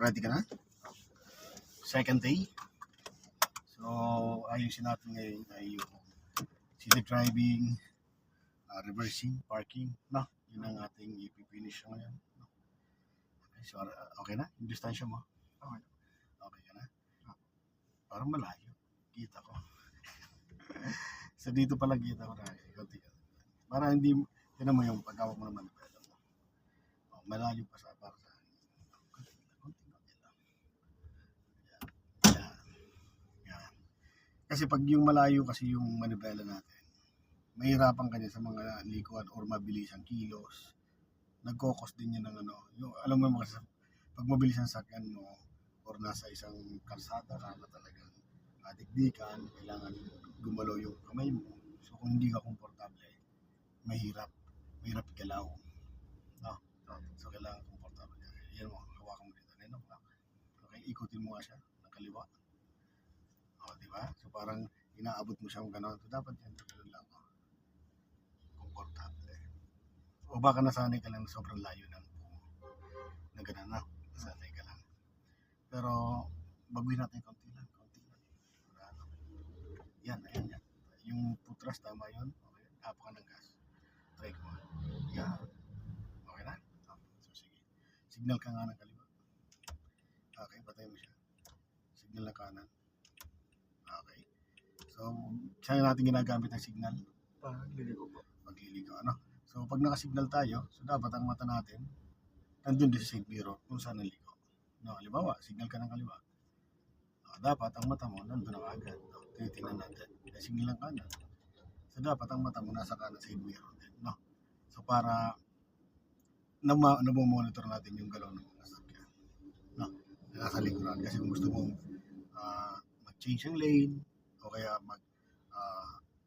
Ready ka na? Second day. So, ayusin natin ngayon ay yung city driving, reversing, parking. No, yun ang ating ipipinish ngayon. No? Okay, so, okay na? Yung distansya mo? Okay. Okay ka na? Parang malayo. Kita ko. So, dito pala kita ko na. Para hindi, tinan mo yung pagkawak mo naman. Malayo pa sa para sa kasi pag yung malayo kasi yung manibela natin, mahirapan ka sa mga likuan or mabilisang kilos. Nagkokos din yan ng ano. Yung, alam mo kasi pag mabilis ang sakyan mo or nasa isang kalsada ka na talagang adikdikan, kailangan gumalaw yung kamay mo. So kung hindi ka komportable, mahirap igalaw. No? So kailangan komportable. Yan mo, hawakan mo dito. Okay, ikutin mo nga siya ng kaliwa. Diba? So parang inaabot mo siyang gano'n. So dapat yan, gano'n lang. Komportable. O baka nasanay ka lang na sobrang layo ng na gano'n na. Nasanay ka lang. Pero baguhin natin konti lang. Yan. Yung putras, tama yun. Okay. Tapo ka ng gas. Try ko. Yan. Okay na? So sige. Signal ka nga ng kaliwa. Okay, patay mo siya. Signal na kanan. Okay. So, saan natin ginagamit ang signal? Pagliligo po. Pagliligo, ano? So, pag nakasignal tayo, so dapat ang mata natin nandun din sa side mirror kung saan naligo. No, halimbawa, signal ka ng kaliwa. Dapat ang mata mo nandun na agad. No? Tinitingnan natin. Signal ng kanan. So, dapat ang mata mo nasa kanan side mirror din. No? So, para nabomonitor natin yung galaw ng mga sakyan. No? Nasa likuran. Kasi kung gusto mong mag-change ang lane, o kaya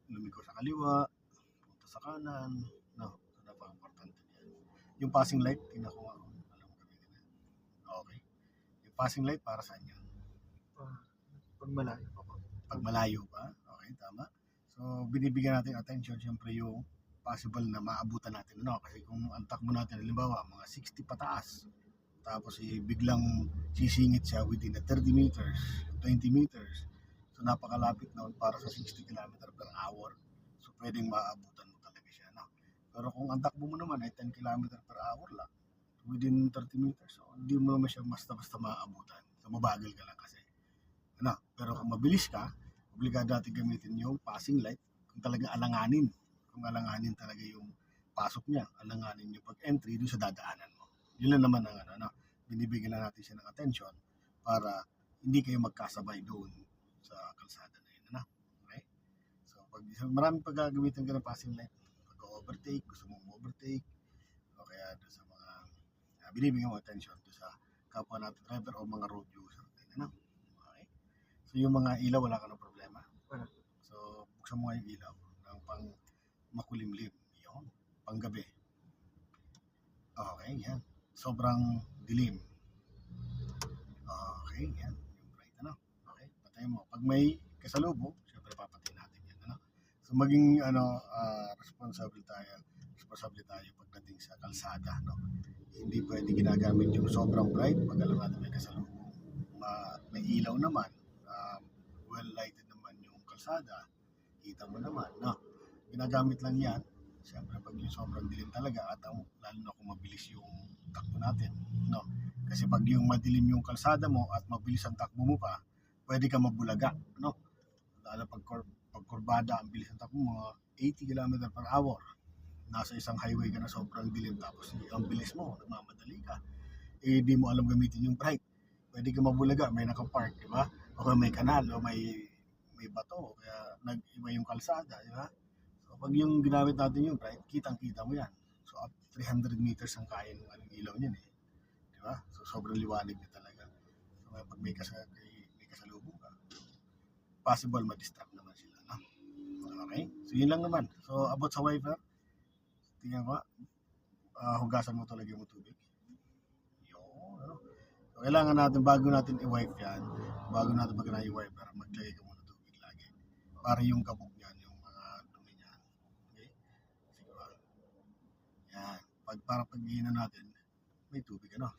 lumiko sa kaliwa, punta sa kanan, no, so napaka-importante yan. Yung passing light, tingnan ko nga kung alam mo gamitin yan. Okay. Yung passing light, para saan yun? Pag malayo po. Pag malayo pa, okay, tama. So, binibigyan natin attention, syempre yung possible na maabutan natin, no? Kasi kung ang takbo natin, halimbawa, mga 60 pataas, tapos biglang sisingit siya within 30 meters, 20 meters, so napakalapit na para sa 60 km per hour. So pwedeng maabutan mo talaga siya. No? Pero kung ang takbo mo naman ay 10 km per hour lang, within 30 meters, so hindi mo naman siya basta-basta maabutan. So mabagal ka lang kasi. Ano? Pero kung mabilis ka, obligado natin gamitin yung passing light kung talaga alanganin. Kung alanganin talaga yung pasok niya, alanganin yung pag-entry doon sa dadaanan mo. Yun lang naman ang ano, binibigyan na natin siya ng attention para hindi kayo magkasabay doon sa kalsada na yun. Ano? Okay? So, pag maraming paggagamitan ka ng passing light, pag-overtake, gusto mong overtake, o kaya doon sa mga binibigyan mo attention doon sa kapwa natin driver o mga road user. Ano? Okay? So, yung mga ilaw, wala ka ng problema. So, buksan mo nga yung ilaw ng pang makulimlim. Yun. Pang gabi. Okay, yan. Sobrang dilim. Okay, yan. Yung bright, ano? Okay, patayin mo. Pag may kasalubong, syempre papatayin natin yan, ano? So, maging, responsable tayo pagdating sa kalsada, no? Hindi pwede ginagamit yung sobrang bright pag alam natin may kasalubong. May ilaw naman, well-lighted naman yung kalsada, kita mo naman, no? Ginagamit lang yan siyempre pag yung sobrang dilim talaga at lalo na kung mabilis yung takbo natin, no? Kasi pag yung madilim yung kalsada mo at mabilis ang takbo mo pa, pwede ka mabulaga, no? Lalo pag kurbada, ang bilis ang takbo mo, 80 km per hour. Nasa isang highway ka na sobrang dilim tapos ang bilis mo, nagmamadali ka. Di mo alam gamitin yung bright. Pwede ka mabulaga, may nakapark, di ba? O may kanal, o may bato, kaya nag-iba yung kalsada, di ba? Pag yung ginamit natin yung bright, kitang-kita mo yan. So, up 300 meters ang kaya ng ilaw niyan eh. Di ba? So, sobrang liwanag niya talaga. So, pag may kasalubong ka, possible ma-distract naman sila. No? Okay? So, yun lang naman. So, about sa wiper, tingnan ko, hugasan mo talaga yung tubig. Yun, ano? So, kailangan natin, bago natin i-wipe yan, bago natin pag na-i-wiper, maglagay ka muna tubig lagi. Para yung kabog niyan, para pag-iinan natin, may tubig, ano?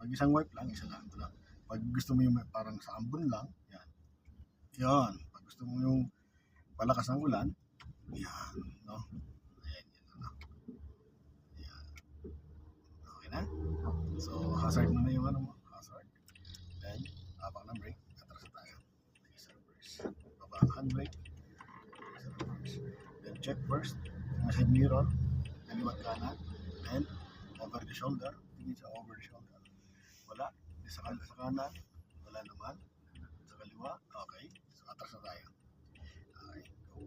Pag isang wipe lang, isa lang. Ano? Pag gusto mo yung parang sa ambon lang, yan. Yan. Pag gusto mo yung palakas ng ulan, yan. No? Ayan, yan. Ano? Yan. Okay na? So, hazard mo na yung ano mo. Hazard. Then, habang ng brake, atras na tayo. Isa reverse. Baba ang handbrake. Isa reverse. Then, check first. Yung side mirror. Kaliwat kanan. Then, over the shoulder. Tingin sa over the shoulder. Wala. Sa kanan. Wala naman. Sa kaliwa. Okay. So, atras na tayo. Okay. Go.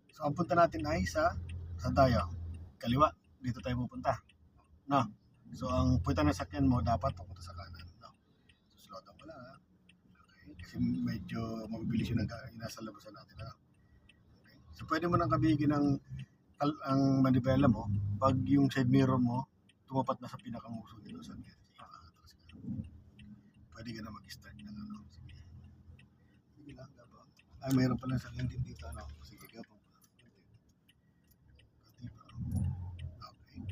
So, ang punta natin ay saan tayo? Kaliwa. Dito tayo pupunta. No. So, ang punta ng sakyan mo dapat papunta sa kanan. No. So, slow down pala. Ha? Okay. Kasi medyo mabibilis yung nasa labasan natin. Ha? Okay. So, pwede mo nang kabigin ang manibela mo pag yung side mirror mo tumapat na sa pinakamuso nito sa net. Pwede ka na mag-start ng ano. Sige. Sige lang, gabang. Ay, mayroon pala sa din dito. Ano? Sige, gabang. Ganti pa. Okay.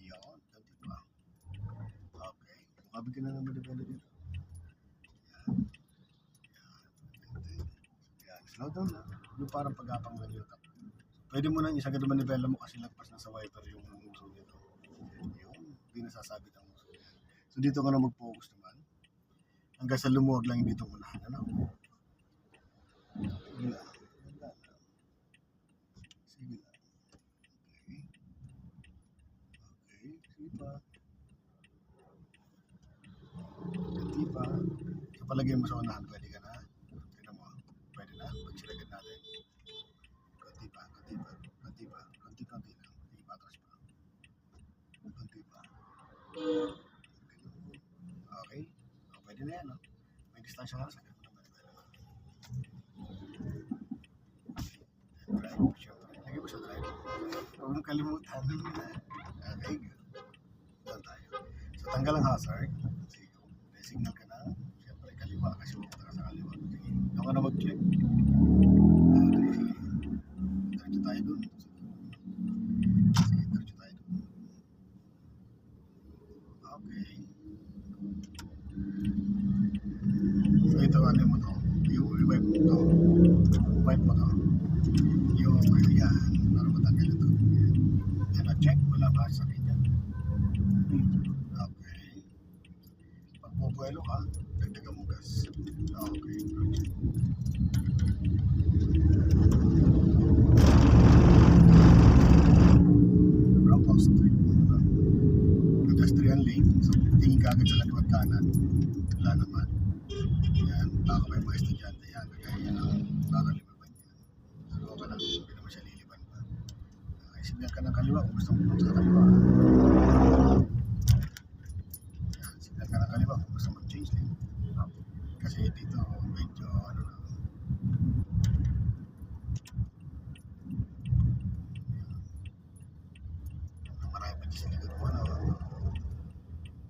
Yan. Ganti pa. Okay. Mukabig ka na ng manibela dito. Yan. Yan. Yan. Slow down na. Yung parang pag-apang lang yung tap. Pwede mo nang isagad ang manibela mo kasi lagpas na sa wiper yung muso nito. Yun. Hindi nasasabit ang muso niya. So dito ka na mag-focus naman. Hanggang sa lumuwag lang yung dito unahan. Ano? Sige lang. Sige lang. Okay. Okay. Sige pa. Ganti pa. So palagay mo sa unahan. Pwede ka na. Tignan mo. Pwede na. Pag silagad natin. Ganti pa. Ganti pa. Ganti pa. Ganti pa. Ganti lang. Hindi pa. Atras pa. Ganti pa. Okay. O, pwede na yan. No? May distansya nga. Sagad mo naman. Drive. Siyempre. Lagi mo sa drive. Huwag mong kalimutan. Okay. Doon tayo. So, tanggal ang hazard. Sige. May signal ka na. Siyempre, kaliwa. Kasi pupunta ka sa kaliwa. Sige. Doon ka na mag-check. Okay. Sige. Diretso tayo doon. Sige. Diretso tayo doon. Okay. So ito ano mo to? Yung wipe mo to. Wipe mo to. Yung yan. Para matanggal ito. Yan na check. Wala ba sa kanya? Okay. Pag pupuelo ka, dagdagan mo gas. Okay. Brown box street. Pedestrian lane. So tingin ka agad sa kaliwat kanan. Wala naman. Yan, baka may mga estudyante yan. Kaya yan ang baka limaban yan. Pero ka lang, hindi naman siya liliban pa. Okay, signal ka ng kaliwa kung gusto mo pumunta sa kaliwa. Yan, signal ka ng kaliwa kung gusto mo change lane. Kasi dito, medyo ano lang. Marami pa sila gano'n.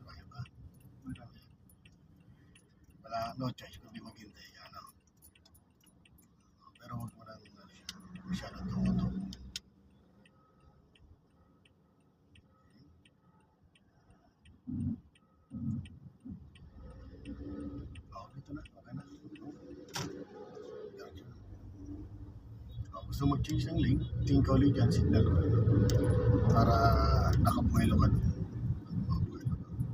Marami ba? Marami. Wala, no choice kundi maghintay ka, ano. Pero huwag mo nang masyadong tumuto. Oh, dito na, okay na. Oh, gusto mag-change ng lane, tingin ka ulit dyan, signal ko. Para nakabuelo ka doon.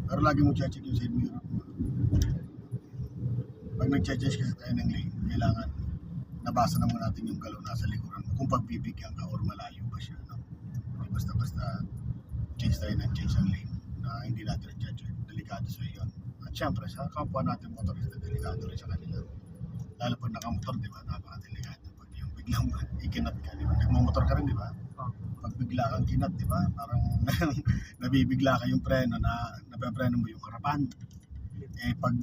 Pero lagi mo check yung side mirror mo. Pag nag-change kasi tayo ng lane, kailangan nabasa naman natin yung galaw nasa likuran mo kung pagbibigyan ka or malayo ba siya. No? Hindi basta-basta change tayo ng change ng lane na hindi natin na-judge. Delikado sa iyon. At syempre, sa kapwa natin motorista, delikado rin sa kanila. Lalo pag nakamotor, di ba? Napaka-delikado. Pag yung biglang ikinat ka, di ba? Nagmamotor ka rin, di ba? Pag bigla kang kinat, di ba? Parang nabibigla ka yung preno na napepreno mo yung harapan. Eh, pag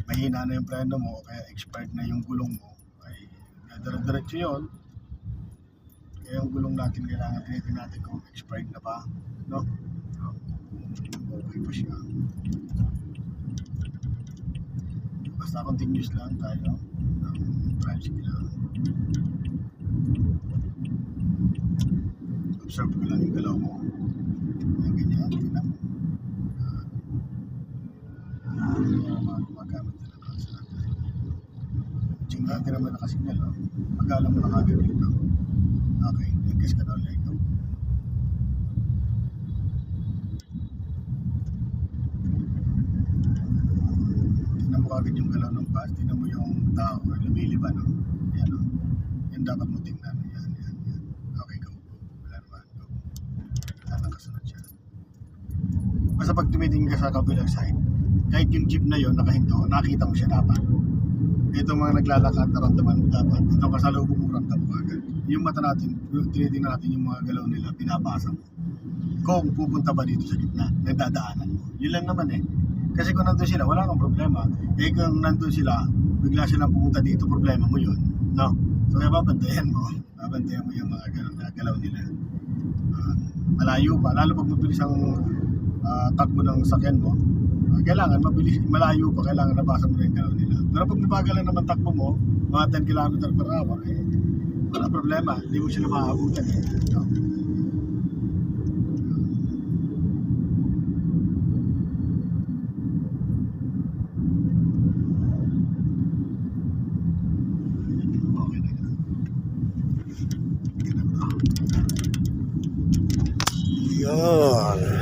mahina na yung preno mo, kaya expired na yung gulong mo, ay diretso yun. Kaya yung gulong natin, kailangan tinitin natin kung expired na ba, no? Okay pa siya. Basta continuous lang tayo ng tricycle lang. Observe ko lang yung galaw mo. Yung ganyan, tingnan mo. Hindi naman nakasignal, oh. Pag-alam mo na kagad dito. Okay, nag-guess ka na ulit. Go. Tingnan mo kagad yung galaw ng bus. Tingnan mo yung tao. Lumiliban, no? Yan, no? Yan dapat mo tingnan. Yan. Okay, go. Wala naman. Go. Nakasunod siya. Basta pag tumitingin ka sa kabilang side, kahit yung jeep na yon nakahinto, nakita mo siya dapat. Itong mga naglalakad, naramdaman mo dapat. Itong kasalubong mo, ramdam mo agad. Yung mata natin, tinitingnan natin yung mga galaw nila, pinapasa mo. Kung pupunta ba dito sa gitna, nagdadaanan mo. Yun lang naman eh. Kasi kung nandun sila, wala kang problema. Eh kung nandun sila, bigla silang pumunta dito, problema mo yun. No? So kaya babantayan mo. Babantayan mo yung mga galaw nila. Malayo pa, lalo pag mabilis ang takbo ng sakyan mo, kailangan mabilis, malayo pa, kailangan nabasa mo na yung galaw nila. Pero pag mabagal lang naman takbo mo, mga 10 km per hour, eh, wala problema, hindi mo sila maaabutan eh. No? Okay na yun. Yan.